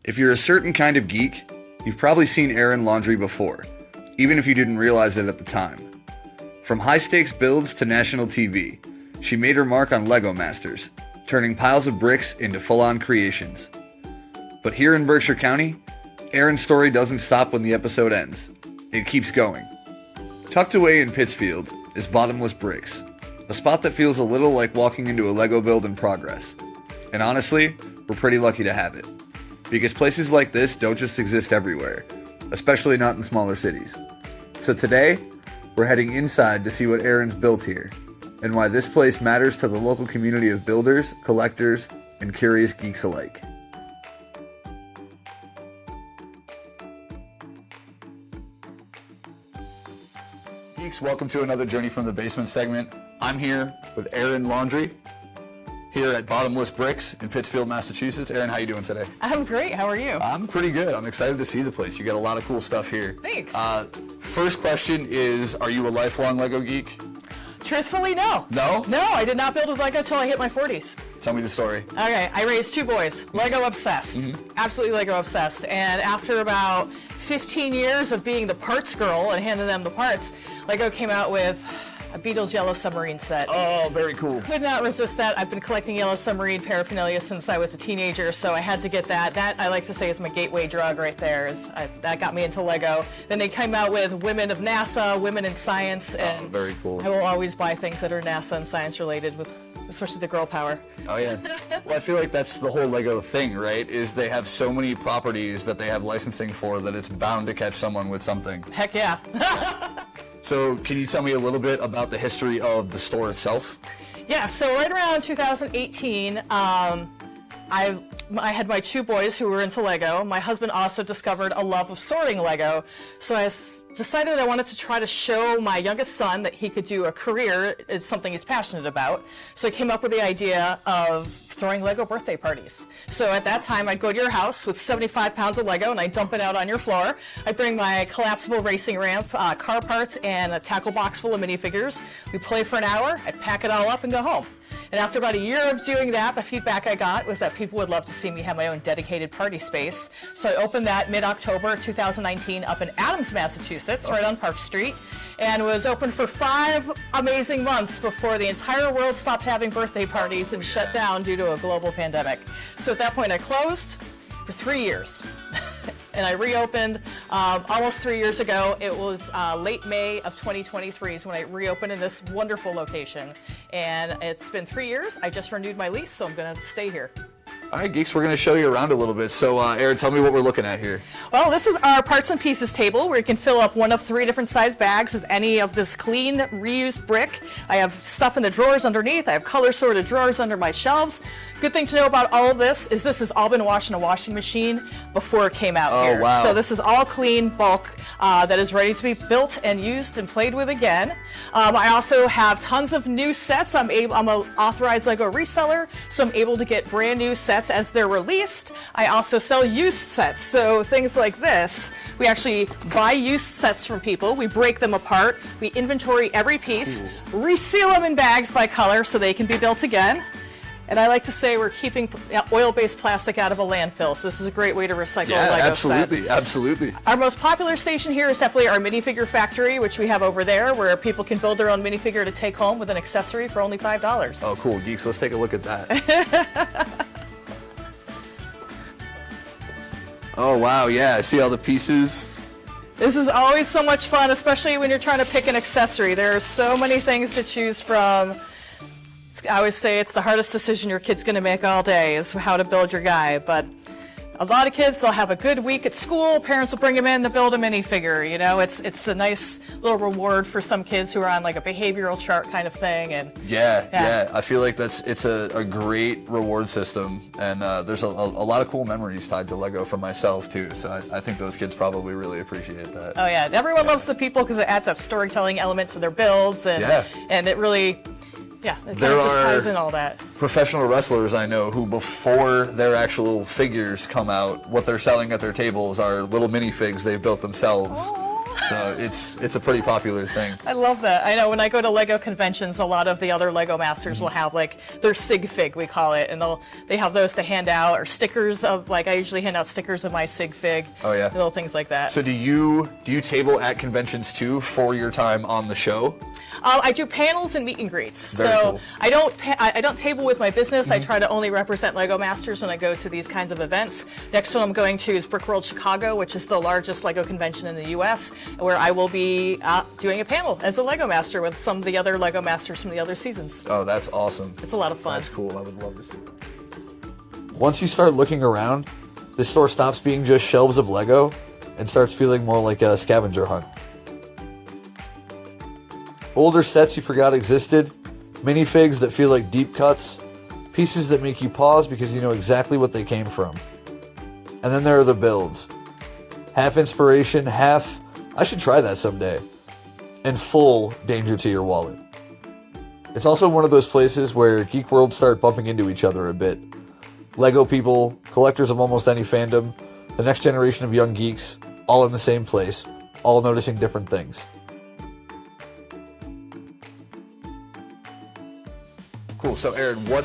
If you're a certain kind of geek, you've probably seen Erin laundry before, even if you didn't realize it at the time. From high-stakes builds to national TV, she made her mark on Lego Masters, turning piles of bricks into full-on creations. But here in Berkshire County, Erin's story doesn't stop when the episode ends. It keeps going. Tucked away in Pittsfield is Bottomless Bricks, a spot that feels a little like walking into a Lego build in progress. And honestly, we're pretty lucky to have it. Because places like this don't just exist everywhere, especially not in smaller cities. So today, we're heading inside to see what Erin's built here, and why this place matters to the local community of builders, collectors, and curious geeks alike. Geeks, welcome to another Journey from the Basement segment. I'm here with Erin Laundry, here at Bottomless Bricks in Pittsfield, Massachusetts. Erin, how you doing today? I'm great. How are you? I'm pretty good. I'm excited to see the place. You got a lot of cool stuff here. Thanks. First question is, are you a lifelong Lego geek? Truthfully, no. No? No, I did not build with Lego until I hit my 40s. Tell me the story. Okay, I raised two boys, Lego obsessed, absolutely Lego obsessed. And after about 15 years of being the parts girl and handing them the parts, Lego came out with a Beatles Yellow Submarine set. Oh, very cool. Could not resist that. I've been collecting Yellow Submarine paraphernalia since I was a teenager, so I had to get that. That, I like to say, is my gateway drug right there. That got me into Lego. Then they came out with Women of NASA, Women in Science, and very cool. I will always buy things that are NASA and science related, especially the girl power. Oh, yeah. Well, I feel like that's the whole Lego thing, right? Is they have so many properties that they have licensing for that it's bound to catch someone with something. Heck yeah. So can you tell me a little bit about the history of the store itself? Yeah, so right around 2018, I had my two boys who were into Lego. My husband also discovered a love of sorting Lego. So I decided I wanted to try to show my youngest son that he could do a career. It's something he's passionate about. So I came up with the idea of throwing Lego birthday parties. So at that time, I'd go to your house with 75 pounds of Lego and I'd dump it out on your floor. I'd bring my collapsible racing ramp, car parts, and a tackle box full of minifigures. We'd play for an hour, I'd pack it all up and go home. And after about a year of doing that, the feedback I got was that people would love to see me have my own dedicated party space. So I opened that mid-October 2019 up in Adams, Massachusetts, right on Park Street, and was open for 5 amazing months before the entire world stopped having birthday parties and shut down due to a global pandemic. So at that point I closed for 3 years. And I reopened almost 3 years ago. It was late May of 2023 is when I reopened in this wonderful location. And it's been 3 years. I just renewed my lease, so I'm going to stay here. All right, geeks, we're going to show you around a little bit. So, Erin, tell me what we're looking at here. Well, this is our parts and pieces table where you can fill up one of 3 different size bags with any of this clean, reused brick. I have stuff in the drawers underneath. I have color-sorted drawers under my shelves. Good thing to know about all of this has all been washed in a washing machine before it came out here. Wow. So this is all clean bulk that is ready to be built and used and played with again. I also have tons of new sets. I'm an authorized Lego reseller, so I'm able to get brand new sets as they're released. I also sell used sets, so things like this. We actually buy used sets from people, we break them apart, we inventory every piece, reseal them in bags by color so they can be built again. And I like to say we're keeping oil-based plastic out of a landfill, so this is a great way to recycle a Lego set. Absolutely. Our most popular station here is definitely our minifigure factory, which we have over there, where people can build their own minifigure to take home with an accessory for only $5. Oh, cool. Geeks, let's take a look at that. Oh, wow, yeah, I see all the pieces. This is always so much fun, especially when you're trying to pick an accessory. There are so many things to choose from. I always say it's the hardest decision your kid's going to make all day is how to build your guy. But a lot of kids, they'll have a good week at school. Parents will bring them in to build a minifigure. You know, it's a nice little reward for some kids who are on like a behavioral chart kind of thing. And yeah. I feel like it's a great reward system, and there's a lot of cool memories tied to Lego for myself too. So I think those kids probably really appreciate that. Oh yeah, everyone loves the people because it adds that storytelling element to their builds, and it really. Yeah, it kind of just ties in all that. Professional wrestlers I know who, before their actual figures come out, what they're selling at their tables are little minifigs they've built themselves. Aww. So it's a pretty popular thing. I love that. I know when I go to Lego conventions, a lot of the other Lego masters will have like their sig fig, we call it, and they have those to hand out, or stickers of, like, I usually hand out stickers of my sig fig. Oh yeah. Little things like that. So do you table at conventions too for your time on the show? I do panels and meet and greets. Very So cool. I don't table with my business. I try to only represent Lego Masters when I go to these kinds of events. Next one I'm going to is Brick World Chicago, which is the largest Lego convention in the U.S., where I will be doing a panel as a Lego Master with some of the other Lego Masters from the other seasons. Oh, that's awesome. It's a lot of fun. That's cool. I would love to see that. Once you start looking around, the store stops being just shelves of Lego and starts feeling more like a scavenger hunt. Older sets you forgot existed, minifigs that feel like deep cuts, pieces that make you pause because you know exactly what they came from. And then there are the builds. Half inspiration, half, I should try that someday, and full danger to your wallet. It's also one of those places where geek worlds start bumping into each other a bit. Lego people, collectors of almost any fandom, the next generation of young geeks, all in the same place, all noticing different things. Cool. So, Aaron, what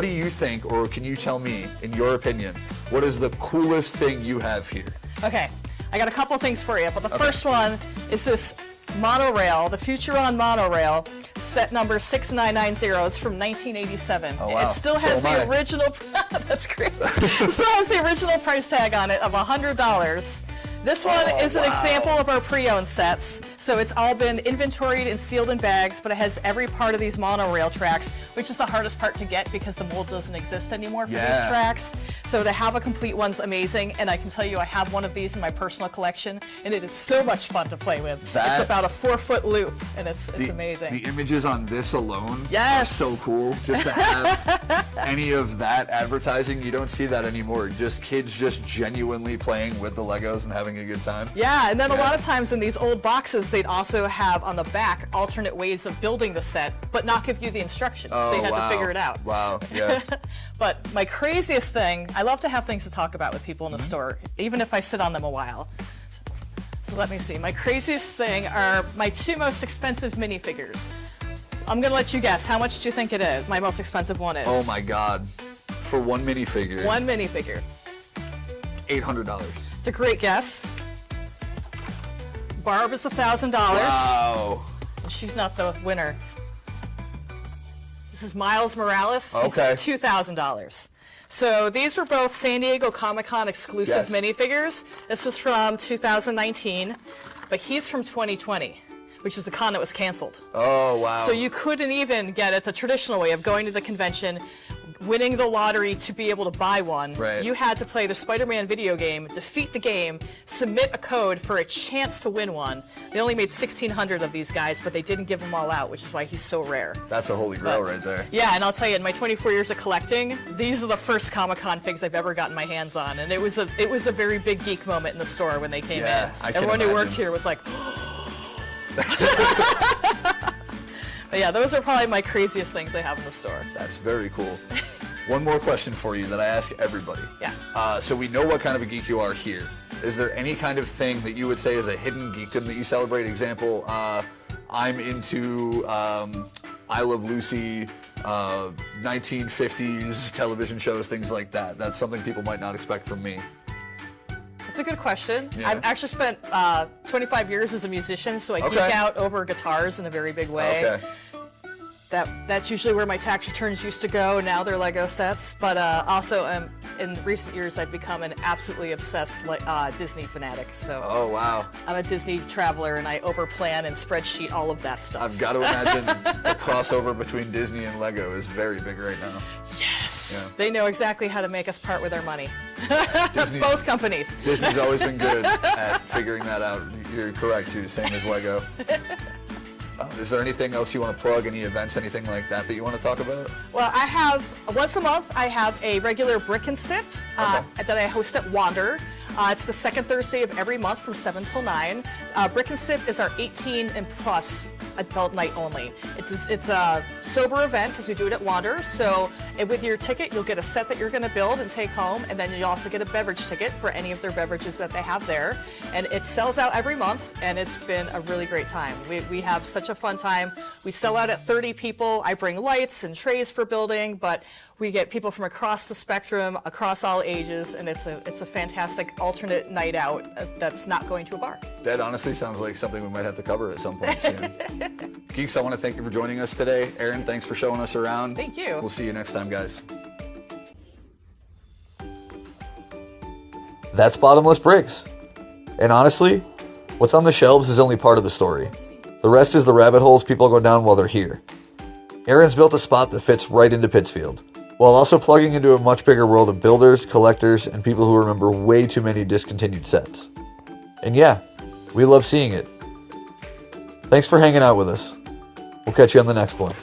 do you think, or can you tell me, in your opinion, what is the coolest thing you have here? Okay, I got a couple things for you, but the first one is this monorail, the Futuron monorail, set number 6990. It's from 1987. Oh, wow. It still has the original. That's great. It still has the original price tag on it of $100. This one is an example of our pre-owned sets. So it's all been inventoried and sealed in bags, but it has every part of these monorail tracks, which is the hardest part to get because the mold doesn't exist anymore for these tracks. So to have a complete one's amazing, and I can tell you I have one of these in my personal collection, and it is so much fun to play with. It's about a 4-foot loop, and it's amazing. The images on this alone are so cool. Just to have any of that advertising, you don't see that anymore. Just kids just genuinely playing with the Legos and having a good time. Yeah, and then a lot of times in these old boxes, they'd also have on the back alternate ways of building the set, but not give you the instructions. So you had to figure it out. Wow, yeah. But my craziest thing, I love to have things to talk about with people in the store, even if I sit on them a while. So let me see. My craziest thing are my two most expensive minifigures. I'm going to let you guess. How much do you think it is? My most expensive one is. Oh my God. For one minifigure. One minifigure. $800. It's a great guess. Barb is $1,000. Wow. And she's not the winner. This is Miles Morales. Okay. He's $2,000. So these were both San Diego Comic-Con exclusive minifigures. This was from 2019, but he's from 2020, which is the con that was canceled. Oh, wow. So you couldn't even get it the traditional way of going to the convention, winning the lottery to be able to buy one. Right. You had to play the Spider-Man video game, defeat the game, submit a code for a chance to win one. They only made 1,600 of these guys, but they didn't give them all out, which is why he's so rare. That's a holy grail right there. Yeah, and I'll tell you, in my 24 years of collecting, these are the first Comic-Con figs I've ever gotten my hands on, and it was a very big geek moment in the store when they came in. Everyone who worked here was like, but yeah, those are probably my craziest things I have in the store. That's very cool. One more question for you that I ask everybody. Yeah. So we know what kind of a geek you are here. Is there any kind of thing that you would say is a hidden geekdom that you celebrate? Example, I'm into I Love Lucy, 1950s television shows, things like that. That's something people might not expect from me. That's a good question. Yeah. I've actually spent 25 years as a musician, so I geek out over guitars in a very big way. Okay. That's usually where my tax returns used to go. Now they're Lego sets. But also, in recent years, I've become an absolutely obsessed Disney fanatic. So Oh, wow. I'm a Disney traveler, and I overplan and spreadsheet all of that stuff. I've got to imagine the crossover between Disney and Lego is very big right now. Yes. They know exactly how to make us part with our money. Disney's, Both companies. Disney's always been good at figuring that out. You're correct, too. Same as Lego. Is there anything else you want to plug? Any events, anything like that you want to talk about? Well, I have, once a month, I have a regular Brick and Sip that I host at Wander. It's the second Thursday of every month from 7 till 9. Brick and Sip is our 18 and plus adult night only. It's a sober event because we do it at Wander. So with your ticket, you'll get a set that you're going to build and take home, and then you also get a beverage ticket for any of their beverages that they have there. And it sells out every month, and it's been a really great time. We have such a fun time. We sell out at 30 people. I bring lights and trays for building, but we get people from across the spectrum, across all ages, and it's a fantastic alternate night out that's not going to a bar. That honestly sounds like something we might have to cover at some point soon. Geeks, I want to thank you for joining us today. Erin, thanks for showing us around. Thank you. We'll see you next time, guys. That's Bottomless Bricks. And honestly, what's on the shelves is only part of the story. The rest is the rabbit holes people go down while they're here. Erin's built a spot that fits right into Pittsfield, while also plugging into a much bigger world of builders, collectors, and people who remember way too many discontinued sets. And yeah, we love seeing it. Thanks for hanging out with us. We'll catch you on the next one.